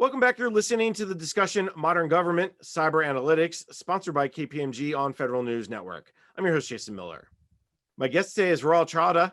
Welcome back. You're listening to the discussion Modern Government, Cyber Analytics, sponsored by KPMG on Federal News Network. I'm your host, Jason Miller. My guest today is Viral Chadha,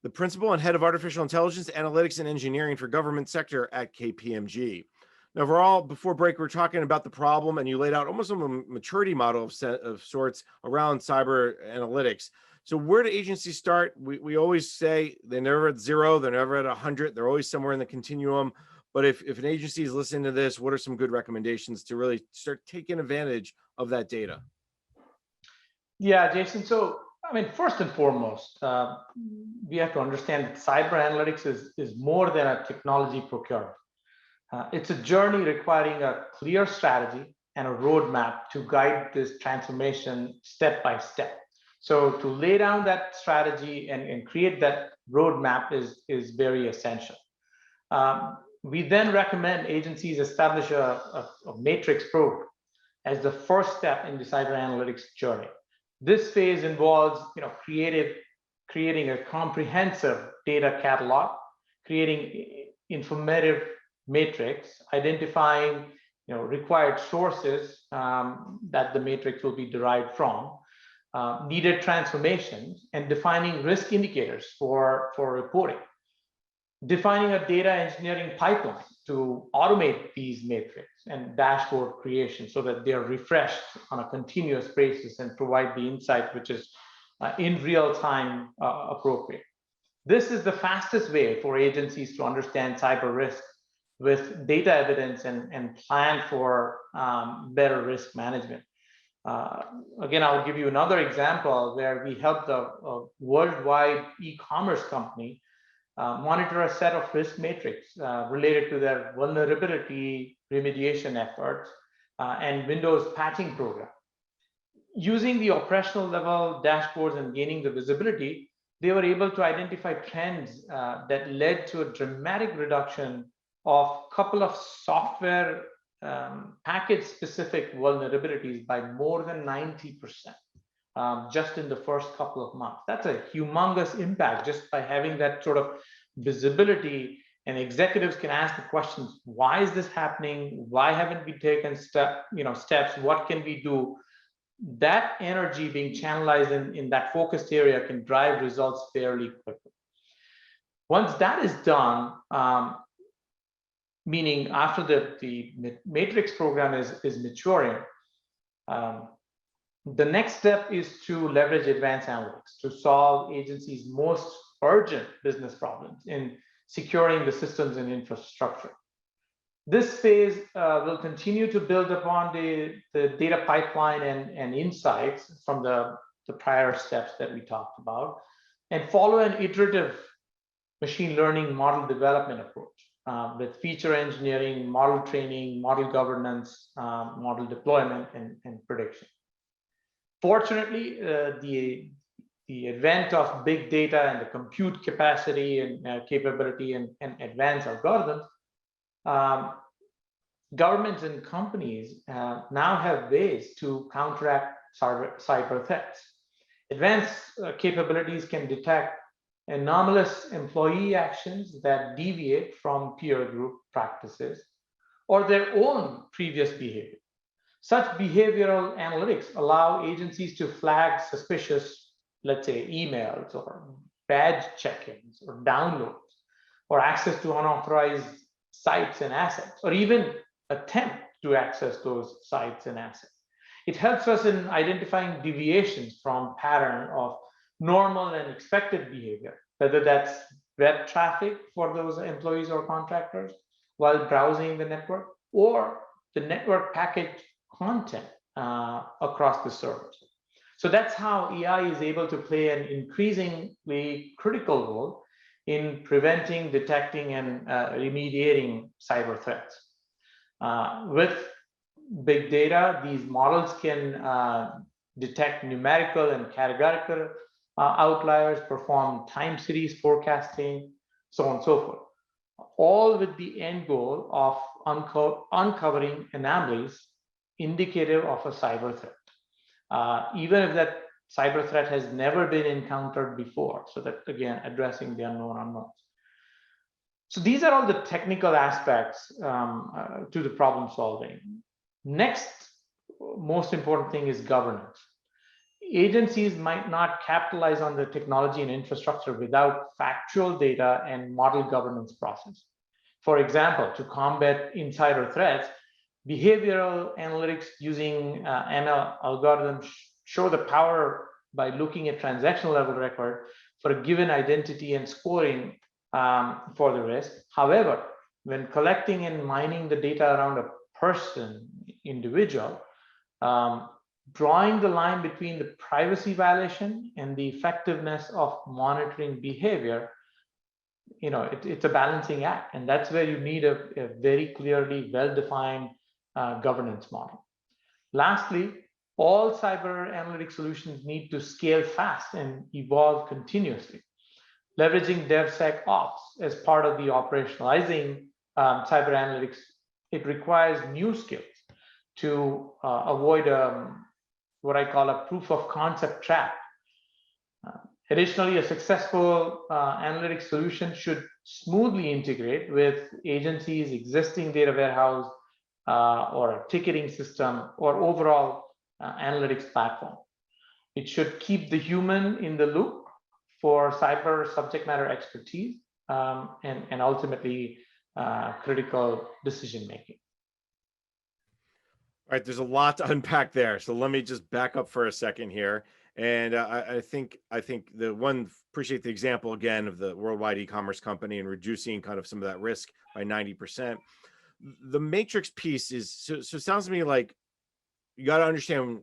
the Principal and Head of Artificial Intelligence, Analytics, and Engineering for Government Sector at KPMG. Now, Viral, before break, we're talking about the problem, and you laid out almost a maturity model of sorts around cyber analytics. So where do agencies start? We always say they're never at 0, they're never at 100, they're always somewhere in the continuum. But if an agency is listening to this, what are some good recommendations to really start taking advantage of that data? Yeah, Jason. So, first and foremost, we have to understand that cyber analytics is more than a technology procurement. It's a journey requiring a clear strategy and a roadmap to guide this transformation step by step. So to lay down that strategy and create that roadmap is very essential. We then recommend agencies establish a matrix program as the first step in the cyber analytics journey. This phase involves, creating a comprehensive data catalog, creating informative matrix, identifying, required sources that the matrix will be derived from, needed transformations, and defining risk indicators for reporting. Defining a data engineering pipeline to automate these metrics and dashboard creation so that they are refreshed on a continuous basis and provide the insight which is in real time appropriate. This is the fastest way for agencies to understand cyber risk with data evidence and plan for better risk management. Again, I'll give you another example where we helped a worldwide e-commerce company monitor a set of risk matrix related to their vulnerability remediation efforts and Windows patching program. Using the operational level dashboards and gaining the visibility, they were able to identify trends that led to a dramatic reduction of a couple of software package-specific vulnerabilities by more than 90%. Just in the first couple of months. That's a humongous impact just by having that sort of visibility, and executives can ask the questions, why is this happening? Why haven't we taken steps? What can we do? That energy being channelized in that focused area can drive results fairly quickly. Once that is done, meaning after the matrix program is maturing, the next step is to leverage advanced analytics to solve agencies' most urgent business problems in securing the systems and infrastructure. This phase will continue to build upon the data pipeline and insights from the prior steps that we talked about, and follow an iterative machine learning model development approach with feature engineering, model training, model governance, model deployment, and prediction. Fortunately, the advent of big data and the compute capacity and capability and advanced algorithms, governments and companies now have ways to counteract cyber threats. Advanced capabilities can detect anomalous employee actions that deviate from peer group practices or their own previous behavior. Such behavioral analytics allow agencies to flag suspicious, let's say, emails or badge check-ins or downloads or access to unauthorized sites and assets, or even attempt to access those sites and assets. It helps us in identifying deviations from pattern of normal and expected behavior, whether that's web traffic for those employees or contractors while browsing the network, or the network package content across the servers. So that's how AI is able to play an increasingly critical role in preventing, detecting, and remediating cyber threats. With big data, these models can detect numerical and categorical outliers, perform time series forecasting, so on and so forth, all with the end goal of uncovering anomalies indicative of a cyber threat, even if that cyber threat has never been encountered before. So that, again, addressing the unknown unknowns. So these are all the technical aspects to the problem solving. Next, most important thing is governance. Agencies might not capitalize on the technology and infrastructure without factual data and model governance process. For example, to combat insider threats, behavioral analytics using ML algorithms show the power by looking at transactional level record for a given identity and scoring for the risk. However, when collecting and mining the data around a person, individual, drawing the line between the privacy violation and the effectiveness of monitoring behavior, it's a balancing act, and that's where you need a very clearly well-defined governance model. Lastly, all cyber analytic solutions need to scale fast and evolve continuously. Leveraging DevSecOps as part of the operationalizing cyber analytics, it requires new skills to avoid what I call a proof of concept trap. Additionally, a successful analytics solution should smoothly integrate with agencies' existing data warehouse or a ticketing system or overall analytics platform. It should keep the human in the loop for cyber subject matter expertise and ultimately critical decision making. All right, there's a lot to unpack there. So let me just back up for a second here. And I think the one, appreciate the example again of the worldwide e-commerce company and reducing kind of some of that risk by 90%. The matrix piece is, so it sounds to me like you got to understand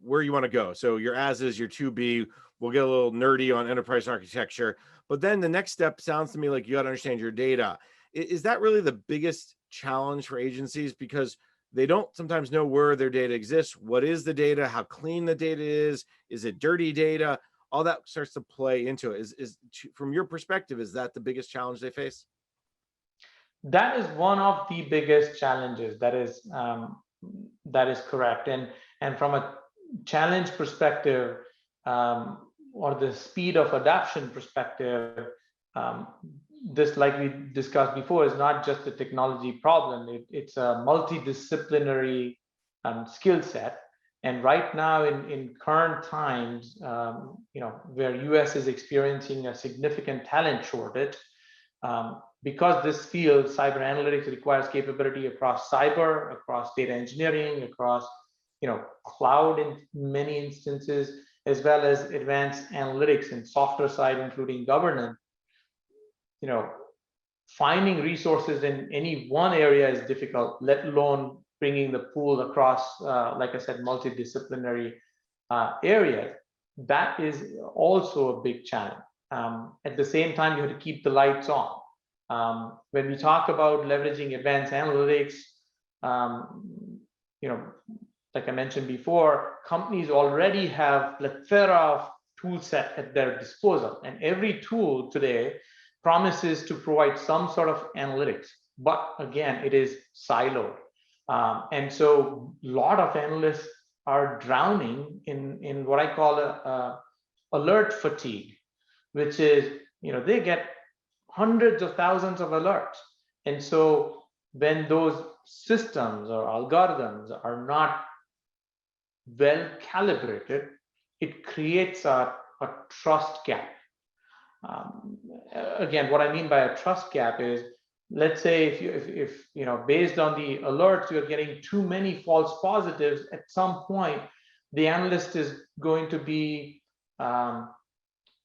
where you want to go. So your as is, your 2B, we'll get a little nerdy on enterprise architecture, but then the next step sounds to me like you got to understand your data. Is that really the biggest challenge for agencies? Because they don't sometimes know where their data exists. What is the data? How clean the data is? Is it dirty data? All that starts to play into it. Is from your perspective, is that the biggest challenge they face? That is one of the biggest challenges. That is correct. And from a challenge perspective, or the speed of adoption perspective, this, like we discussed before, is not just a technology problem. It's a multidisciplinary skill set. And right now, in current times, where US is experiencing a significant talent shortage, because this field, cyber analytics, requires capability across cyber, across data engineering, across cloud in many instances, as well as advanced analytics and software side, including governance. Finding resources in any one area is difficult, let alone bringing the pool across, like I said, multidisciplinary areas. That is also a big challenge. At the same time, you have to keep the lights on. When we talk about leveraging advanced analytics, like I mentioned before, companies already have a plethora of tool set at their disposal, and every tool today promises to provide some sort of analytics, but again, it is siloed. And so a lot of analysts are drowning in what I call alert fatigue, which is, they get hundreds of thousands of alerts. And so when those systems or algorithms are not well calibrated, it creates a trust gap. Again, what I mean by a trust gap is, let's say if based on the alerts, you're getting too many false positives, at some point, the analyst is going to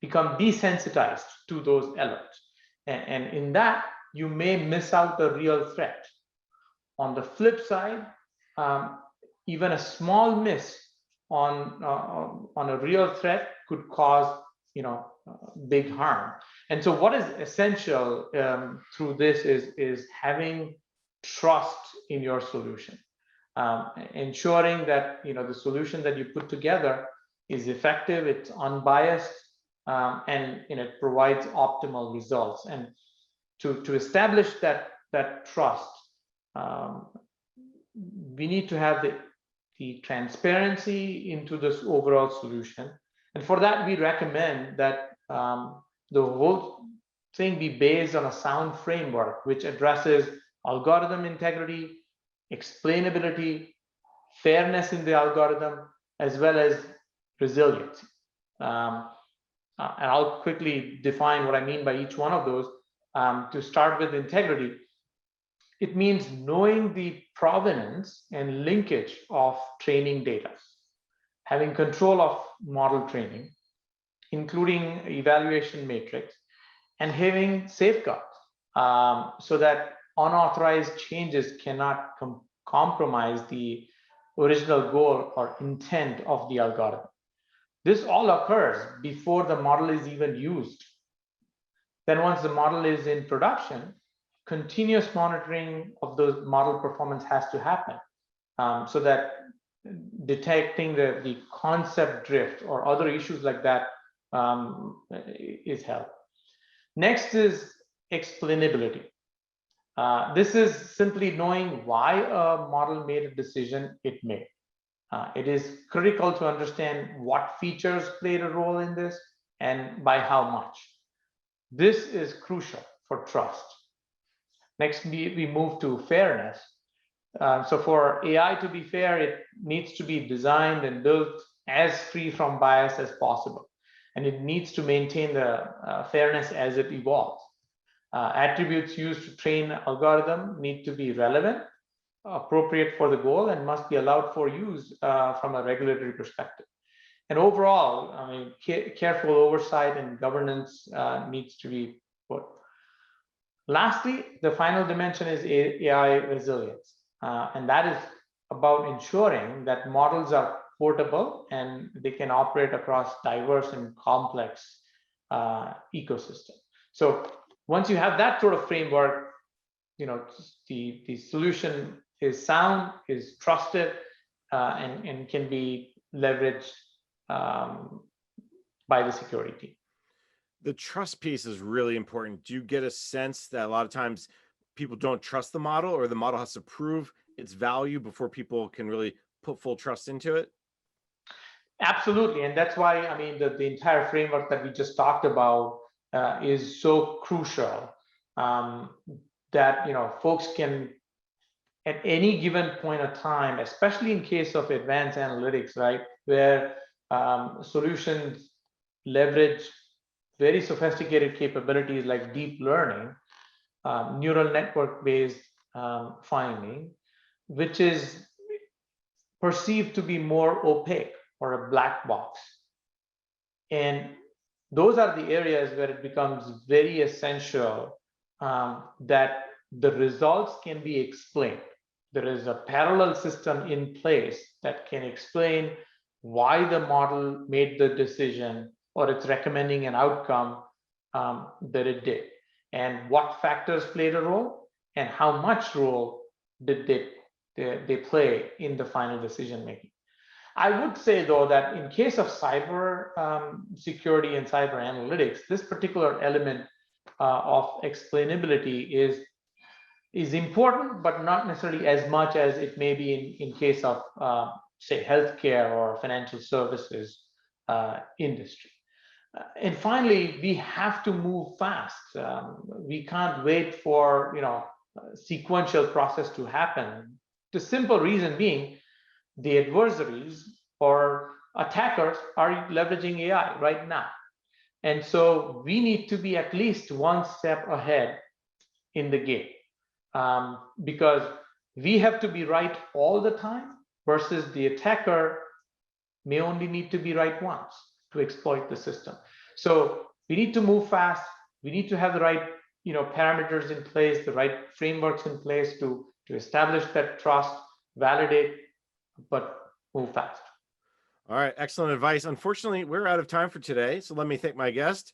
become desensitized to those alerts. And in that, you may miss out the real threat. On the flip side, even a small miss on a real threat could cause big harm. And so what is essential through this is having trust in your solution, ensuring that the solution that you put together is effective, it's unbiased, and it provides optimal results. And to establish that trust, we need to have the transparency into this overall solution. And for that, we recommend that the whole saying be based on a sound framework which addresses algorithm integrity, explainability, fairness in the algorithm, as well as resiliency. And I'll quickly define what I mean by each one of those. To start with integrity, it means knowing the provenance and linkage of training data, having control of model training, including evaluation matrix, and having safeguards so that unauthorized changes cannot compromise the original goal or intent of the algorithm. This all occurs before the model is even used. Then once the model is in production, continuous monitoring of the model performance has to happen so that detecting the concept drift or other issues like that is held. Next is explainability. This is simply knowing why a model made a decision it made. It is critical to understand what features played a role in this and by how much. This is crucial for trust. Next, we move to fairness. So for AI to be fair, it needs to be designed and built as free from bias as possible. And it needs to maintain the fairness as it evolves. Attributes used to train algorithm need to be relevant, appropriate for the goal, and must be allowed for use from a regulatory perspective. And overall, I mean, careful oversight and governance needs to be put. Lastly, the final dimension is AI resilience. And that is about ensuring that models are portable and they can operate across diverse and complex ecosystem. So once you have that sort of framework, you know, the solution is sound, is trusted, and can be leveraged by the security team. The trust piece is really important. Do you get a sense that a lot of times people don't trust the model, or the model has to prove its value before people can really put full trust into it? Absolutely, and that's why, I mean, the entire framework that we just talked about is so crucial that, you know, folks can at any given point of time, especially in case of advanced analytics, right, where solutions leverage very sophisticated capabilities like deep learning, neural network based finding, which is perceived to be more opaque or a black box. And those are the areas where it becomes very essential that the results can be explained. There is a parallel system in place that can explain why the model made the decision or it's recommending an outcome that it did, and what factors played a role and how much role did they play in the final decision making. I would say, though, that in case of cyber security and cyber analytics, this particular element of explainability is important, but not necessarily as much as it may be in case of, say, healthcare or financial services industry. And finally, we have to move fast. We can't wait for, you know, sequential process to happen. The simple reason being, the adversaries or attackers are leveraging AI right now. And so we need to be at least one step ahead in the game because we have to be right all the time versus the attacker may only need to be right once to exploit the system. So we need to move fast. We need to have the right, you know, parameters in place, the right frameworks in place to establish that trust, validate, but move fast. All right, excellent advice. Unfortunately, we're out of time for today, so let me thank my guest.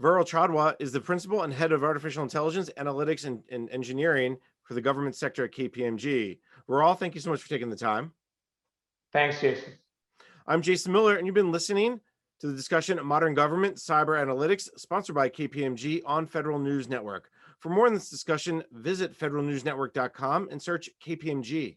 Viral Chadwa is the principal and head of artificial intelligence, analytics, and engineering for the government sector at KPMG. Viral, thank you so much for taking the time. Thanks, Jason. I'm Jason Miller, and you've been listening to the discussion Modern Government, Cyber Analytics, sponsored by KPMG on Federal News Network. For more on this discussion, visit federalnewsnetwork.com and search KPMG.